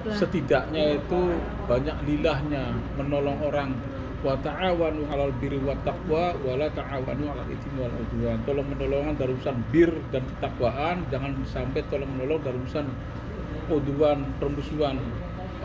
setidaknya itu banyak lilahnya, menolong orang. Wa ta'awanu 'alal birri wat taqwa wa la ta'awanu 'alal itsmi wal 'udwan. Tolong menolongan dalam urusan bir dan ketakwaan, jangan sampai tolong menolong dalam urusan udwan, permusuhan.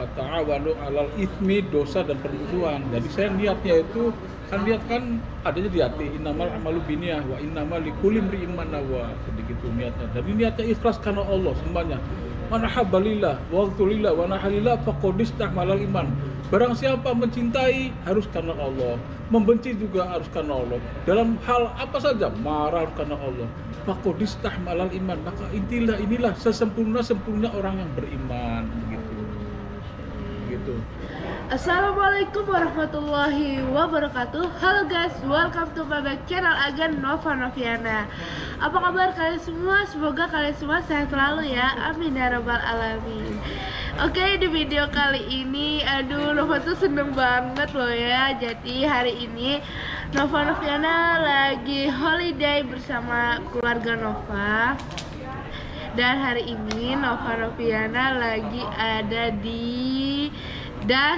Wa ta'awanu 'alal itsmi, dosa dan permusuhan. Jadi saya niatnya itu lihat kan adanya di hati, innamal amalu binniyah wa innamal likulli imri'in ma nawa. Begitu niatnya. Jadi niatnya ikhlas karena Allah semuanya. Man ahabba lillah wa lillah wa nahalillah faqad istahmalal iman. Barang siapa mencintai harus karena Allah, membenci juga harus karena Allah. Dalam hal apa saja marah harus karena Allah. Faqad istahmalal iman. Maka inilah sesempurna orang yang beriman begitu. Assalamualaikum warahmatullahi wabarakatuh. Halo guys, welcome to my back channel again, Nova Noviana. Apa kabar kalian semua? Semoga kalian semua sehat selalu ya. Amin ya rabbal alamin. Oke, di video kali ini, Nova tuh seneng banget loh ya. Jadi hari ini Nova Noviana lagi holiday bersama keluarga Nova. Dan hari ini Nova Noviana lagi ada di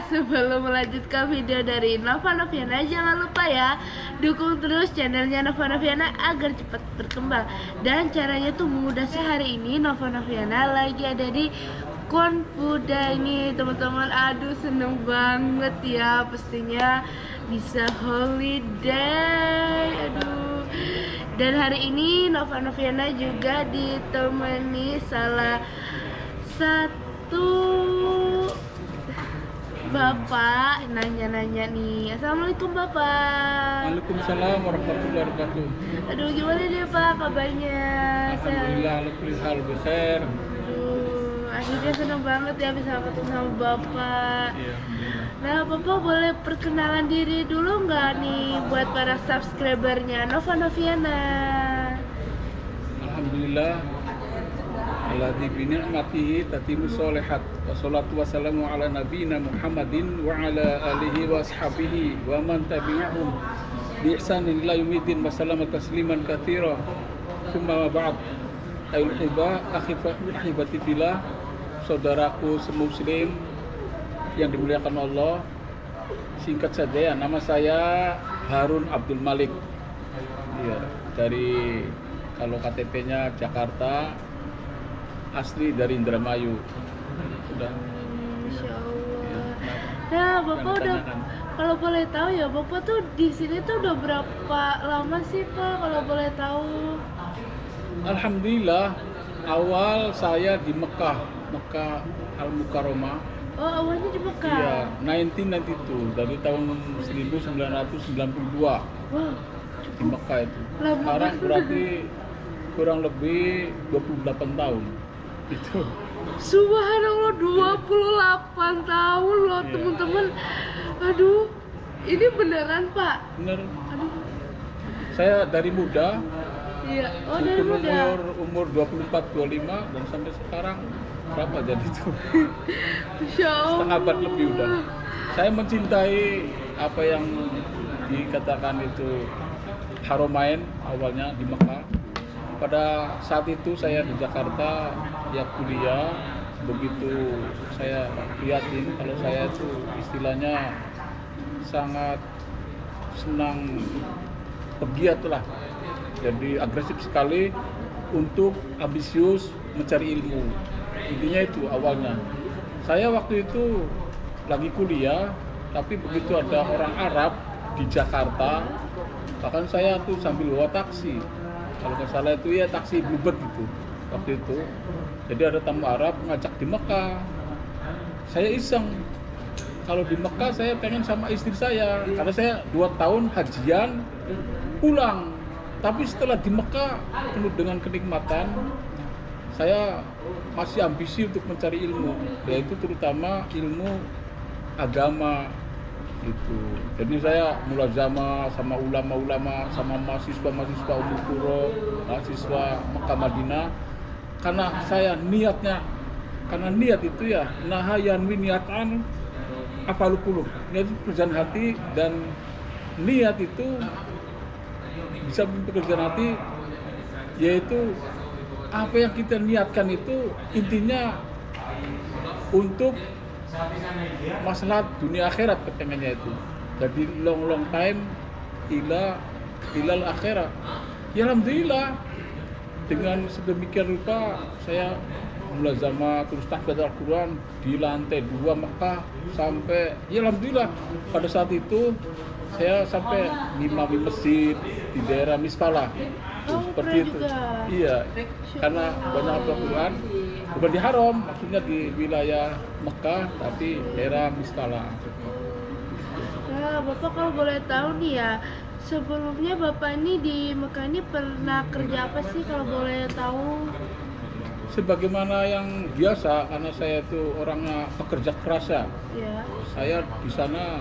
sebelum melanjutkan video dari Nova Noviana, jangan lupa ya dukung terus channelnya Nova Noviana agar cepat berkembang. Dan caranya tuh mudah sih. Hari ini Nova Noviana lagi ada di Konfuda ini teman-teman. Aduh seneng banget ya, pastinya bisa holiday. Aduh. Dan hari ini Nova Noviana juga ditemani salah satu Bapak nanya-nanya nih. Assalamualaikum Bapak. Waalaikumsalam warahmatullahi wabarakatuh. Aduh gimana nih Pak kabarnya? Alhamdulillah, alhamdulillah besar. Akhirnya senang banget ya bisa ketemu sama Bapak. Iya. Nah Bapak boleh perkenalan diri dulu nggak nih buat para subscribernya Nova Noviana? Alhamdulillah. Alladzi bi ni'matihi tatimmu sholihat. Wassalatu wassalamu ala nabiyyina Muhammadin wa ala alihi wa ashabihi wa man tabi'ahum bi ihsanin ila yaumiddin wa sallama tasliman katsira. Tsumma ba'd. Ayyuhal hibah, akhibati fillah, saudaraku semuslim yang dimuliakan Allah. Singkat saja ya, nama saya Harun Abdul Malik. Iya, dari kalau KTP-nya Jakarta, asli dari Indramayu. Sudah. Masya Allah. Ya, Nah, Bapak udah, tanyakan. kalau boleh tahu ya, Bapak tuh di sini tuh udah berapa lama sih Pak? Kalau boleh tahu? Alhamdulillah, awal saya di Mekah Al Mukarramah. Oh, awalnya di Mekah. Iya, 1992 dari tahun 1992 Wow, di Mekah itu. lama Sekarang banget. berarti kurang lebih 28 tahun. Itu. Subhanallah 28 tahun loh Iya. teman-teman. Aduh, ini beneran Pak? Bener. Aduh, Saya dari muda, iya. Oh dari muda. umur 24 25 dan sampai sekarang berapa jadi itu? Masya Allah. Setengah abad lebih udah. Saya mencintai apa yang dikatakan itu Haramain awalnya di Mekah. Pada saat itu saya di Jakarta ya kuliah, begitu saya lihatin kalau saya itu istilahnya sangat senang pegiat lah, jadi agresif sekali untuk ambisius mencari ilmu. Intinya itu awalnya. Saya waktu itu lagi kuliah, tapi begitu ada orang Arab di Jakarta, bahkan saya tuh sambil bawa taksi. Kalau nggak salah itu ya taksi Bluebird gitu waktu itu. Jadi ada tamu Arab ngajak di Mekah. Saya iseng. Kalau di Mekah saya pengen sama istri saya, karena saya 2 tahun hajian pulang. Tapi setelah di Mekah penuh dengan kenikmatan, saya masih ambisi untuk mencari ilmu, yaitu terutama ilmu agama gitu. Jadi saya mulazamah sama ulama-ulama, sama mahasiswa-mahasiswa Ummul Qura, mahasiswa Mekah Madinah, karena saya niatnya, karena niat itu ya nahayan niatan afalul qulub. Niat itu pekerjaan hati, dan niat itu bisa pekerjaan hati, yaitu apa yang kita niatkan itu intinya untuk masalah dunia akhirat kepengennya itu. Jadi long time ilal akhirat. Ya alhamdulillah dengan sedemikian rupa saya mulazamah terus tahfidz Al-Quran di lantai 2 Mekah sampai ya alhamdulillah pada saat itu saya sampai ngimami masjid di daerah Misfalah. Seperti itu. juga. Iya, karena banyak Al-Quran bukan di haram, maksudnya di wilayah Mekah tapi daerah Misfalah. Nah, Bapak kalau boleh tahu nih ya, sebelumnya Bapak ini di Mekah ini pernah kerja apa sih kalau boleh tahu? Sebagaimana yang biasa, karena saya itu orangnya pekerja keras ya. Ya. Saya di sana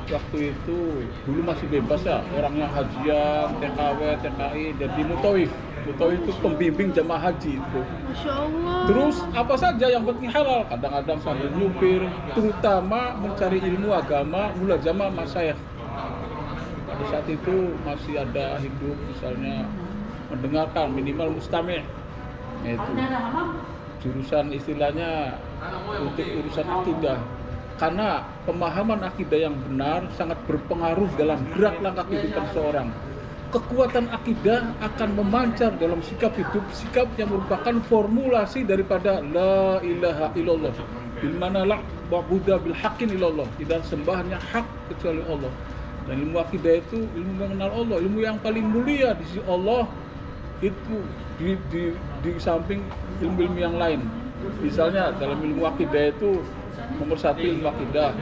waktu itu dulu masih bebas ya, orangnya hajian, TKW, TKI, jadi mutawif. Mutawif itu pembimbing jamaah haji itu. Masya Allah. Terus apa saja yang penting halal, kadang-kadang sambil nyupir, terutama mencari ilmu agama, mulazamah masyayikh. Pada saat itu masih ada hidup, misalnya mendengarkan minimal mustami', yaitu jurusan istilahnya untuk urusan akidah. Karena pemahaman akidah yang benar sangat berpengaruh dalam gerak langkah kehidupan seorang. Kekuatan akidah akan memancar dalam sikap hidup, sikap yang merupakan formulasi daripada la ilaha illallah, bil mana la ma'budu bil haqqin illallah, tidak sembahan yang hak kecuali Allah. Dan ilmu akidah itu ilmu mengenal Allah, ilmu yang paling mulia di sisi Allah itu di samping ilmu-ilmu yang lain. Misalnya dalam ilmu akidah itu nomor 1 ilmu akidah,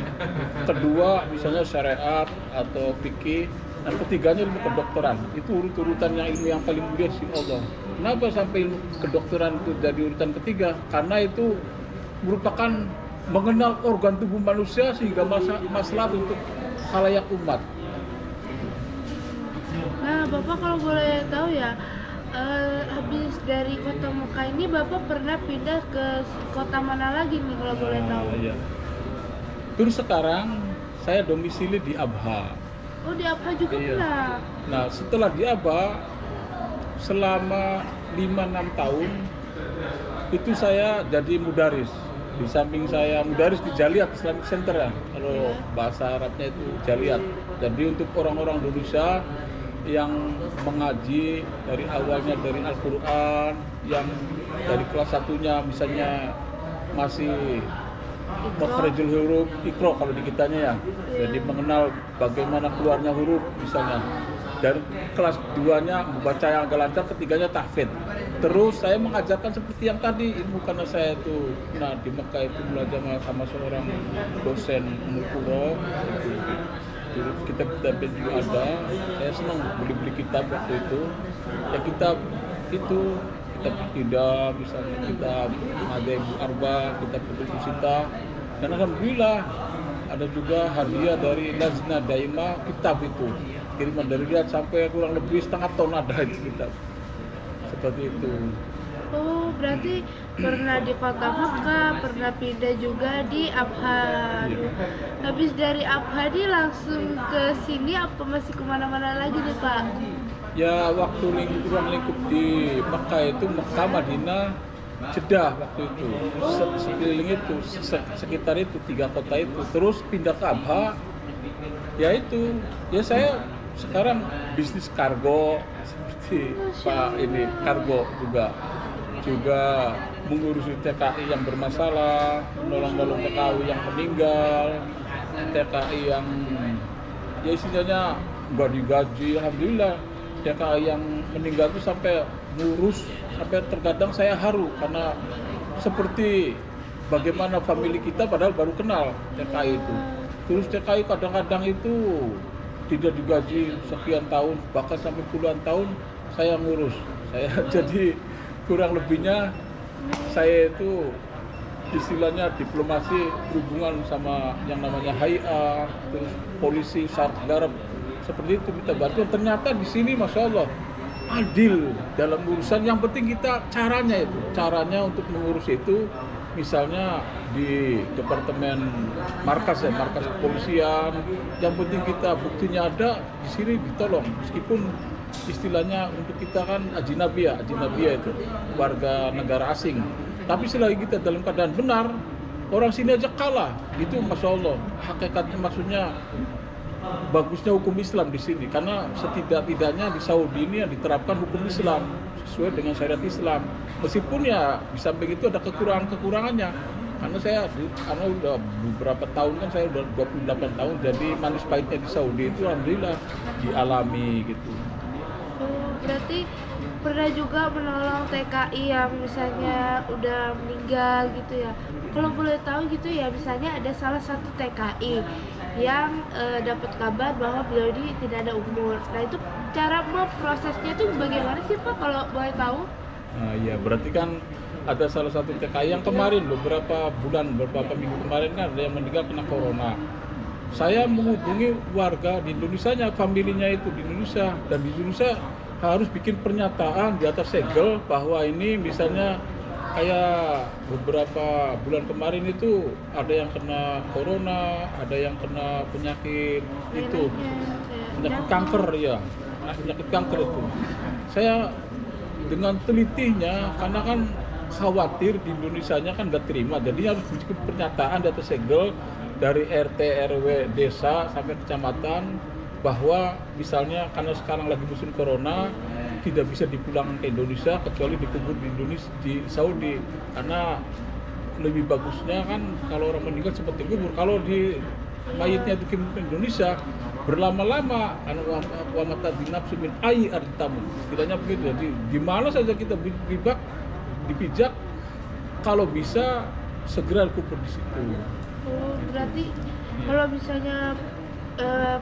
kedua misalnya syariat atau fikih, dan ketiganya ilmu kedokteran. Itu urut-urutannya ilmu yang paling mulia si Allah. Kenapa sampai ilmu kedokteran itu jadi urutan ketiga? Karena itu merupakan mengenal organ tubuh manusia sehingga masalah untuk khalayak umat. Nah, Bapak kalau boleh tahu ya, habis dari kota Mekah ini Bapak pernah pindah ke kota mana lagi nih kalau boleh tahu? Iya. Terus sekarang saya domisili di Abha. Oh, di Abha juga Iya. pernah? Nah, setelah di Abha selama 5-6 tahun itu saya jadi mudaris. Di samping saya mudaris di Jaliyat Islamic Center ya, kalau bahasa Arabnya itu Jaliyat. Jadi untuk orang-orang Indonesia yang mengaji dari awalnya dari Al-Quran, yang dari kelas 1-nya misalnya masih makhrajul huruf, ikro kalau di kitanya ya. Jadi mengenal bagaimana keluarnya huruf misalnya. Dan kelas 2-nya membaca yang agak lancar, ketiganya tahfidz. Terus saya mengajarkan seperti yang tadi, ilmu karena saya itu di Mekah itu belajar sama seorang dosen Ummul Qura. Kitab juga ada. Saya senang beli kitab waktu itu. Ya kitab itu kitab akidah, misalnya kitab Adab Arba, kitab Kutub Sita. Dan alhamdulillah ada juga hadiah dari Lajnah Daimah kitab itu. Kiriman dari Riyadh sampai kurang lebih setengah ton ada itu kitab. Seperti itu. Oh, berarti pernah di kota Mekah, pernah pindah juga di Abha. Iya. Habis dari Abha ini langsung ke sini apa masih kemana-mana lagi nih Pak? Ya waktu ruang lingkup di Mekah itu Mekah, Madinah, Jeddah waktu itu. Sekeliling itu, sekitar itu 3 kota itu. Terus pindah ke Abha. Ya itu, ya saya sekarang bisnis kargo seperti Pak ini kargo juga mengurusi TKI yang bermasalah, menolong TKI yang meninggal, TKI yang ya istilahnya nggak digaji. Alhamdulillah TKI yang meninggal itu sampai ngurus, sampai terkadang saya haru karena seperti bagaimana famili kita padahal baru kenal TKI itu. Terus TKI kadang-kadang itu tidak digaji sekian tahun, bahkan sampai puluhan tahun saya ngurus. Saya jadi kurang lebihnya saya itu istilahnya diplomasi hubungan sama yang namanya HIA, terus polisi, Sargarab, seperti itu kita bantu. Ternyata di sini Masya Allah adil dalam urusan. Yang penting kita caranya untuk mengurus itu. Misalnya di departemen markas kepolisian, yang penting kita buktinya ada di sini ditolong, meskipun istilahnya untuk kita kan ajnabiyah itu warga negara asing. Tapi selagi kita dalam keadaan benar, orang sini aja kalah. Itu Masya Allah, hakikatnya maksudnya bagusnya hukum Islam di sini, karena setidak-tidaknya di Saudi ini diterapkan hukum Islam sesuai dengan syariat Islam. Meskipun ya di samping itu ada kekurangannya, karena udah beberapa tahun kan, saya udah 28 tahun, jadi manis pahitnya di Saudi itu alhamdulillah dialami gitu. Berarti pernah juga menolong TKI yang misalnya udah meninggal gitu ya. Kalau boleh tahu gitu ya, misalnya ada salah satu TKI yang dapat kabar bahwa beliau ini tidak ada umur. Nah itu cara prosesnya itu bagaimana sih Pak, kalau boleh tahu? Nah ya, berarti kan ada salah satu TKI yang kemarin beberapa minggu kemarin kan ada yang meninggal kena corona. Saya menghubungi warga di Indonesia, familinya itu di Indonesia, dan di Indonesia harus bikin pernyataan di atas segel bahwa ini misalnya kayak beberapa bulan kemarin itu ada yang kena corona, ada yang kena penyakit itu, penyakit kanker ya, penyakit kanker itu. Saya dengan telitinya, karena kan khawatir di Indonesianya kan nggak terima, jadi harus bikin pernyataan di atas segel dari RT RW desa sampai kecamatan bahwa misalnya karena sekarang lagi musim corona tidak bisa dipulangkan ke Indonesia kecuali dikubur di Indonesia, di Saudi, karena lebih bagusnya kan kalau orang meninggal cepat dikubur. Kalau di mayitnya dikirim ke Indonesia berlama-lama, wa mata dinafsu min ai artamu, istilahnya begitu. Jadi di mana saja kita dipijak, kalau bisa segera kubur di situ. Oh, berarti kalau misalnya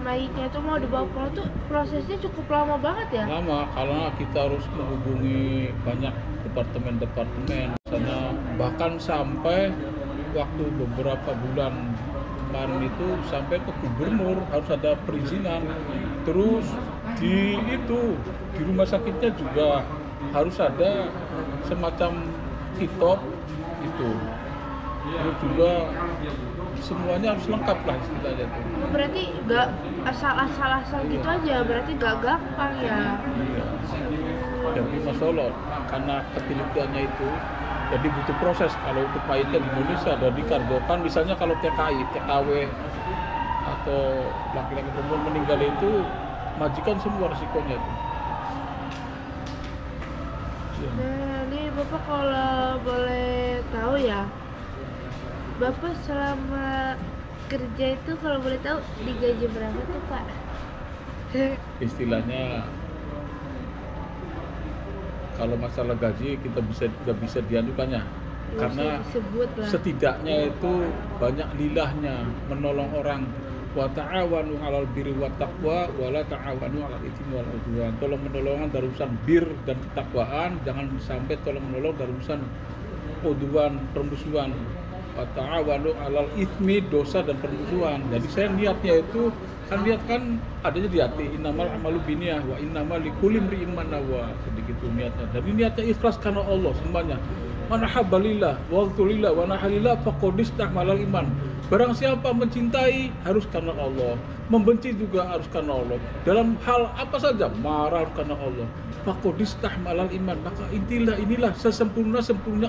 mayitnya itu mau dibawa pulang tuh prosesnya cukup lama banget ya? Lama, karena kita harus menghubungi banyak departemen, misalnya bahkan sampai waktu beberapa bulan kemarin itu sampai ke gubernur harus ada perizinan. Terus di rumah sakitnya juga harus ada semacam kitop itu. Terus juga semuanya harus lengkap lah istilahnya itu. Berarti nggak asal gitu aja, berarti nggak gampang ya? Iya. Jadi Masya Allah, karena ketelitiannya itu, jadi butuh proses. Kalau untuk mayitnya di Indonesia ada dikargokan, misalnya kalau TKI, TKW atau laki-laki perempuan meninggal itu majikan semua resikonya itu. Nah, ini Bapak kalau boleh tahu ya, Bapak selama kerja itu kalau boleh tahu digaji berapa tuh Pak? Istilahnya kalau masalah gaji kita nggak bisa dianukannya, karena setidaknya itu banyak lilahnya, menolong orang. Wa ta'awanu 'alal birri wat taqwa wa la ta'awanu 'alal itsmi wal 'udwan. Tolong menolongan dari urusan bir dan ketakwaan, jangan sampai tolong menolong dari urusan udwan, permusuhan. Wa ta'awanu 'alal itsmi, dosa dan permusuhan. Jadi saya niatnya itu niat kan adanya di hati, innamal amalu binniyah wa innamal likulli imri'in ma nawa. Begitu niatnya. Jadi niatnya ikhlas karena Allah semuanya. Man habbalillah wa tulillah wa nahalillah faqad istahmalal iman. Barang siapa mencintai harus karena Allah, membenci juga harus karena Allah. Dalam hal apa saja marah harus karena Allah. Faqad istahmalal iman. Maka inilah sesempurna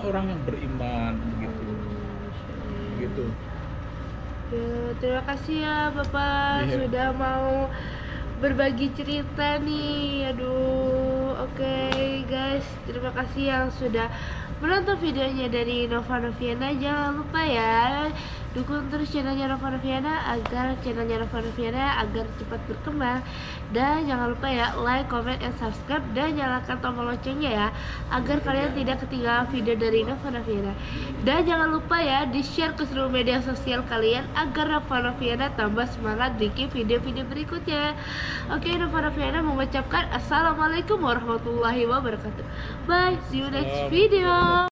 orang yang beriman, begitu. Begitu. Ya, terima kasih ya Bapak sudah mau berbagi cerita nih. Aduh, oke guys, terima kasih yang sudah menonton videonya dari Nova Noviana. Jangan lupa ya dukung terus channelnya Nova Noviana agar channelnya Nova Noviana agar cepat berkembang. Dan jangan lupa ya like, comment, and subscribe, dan nyalakan tombol loncengnya ya agar kalian tidak ketinggalan video dari Nova Noviana. Dan jangan lupa ya di share ke seluruh media sosial kalian agar Nova Noviana tambah semangat bikin video-video berikutnya. Oke, Nova Noviana mengucapkan assalamualaikum warahmatullahi wabarakatuh. Bye, see you next video.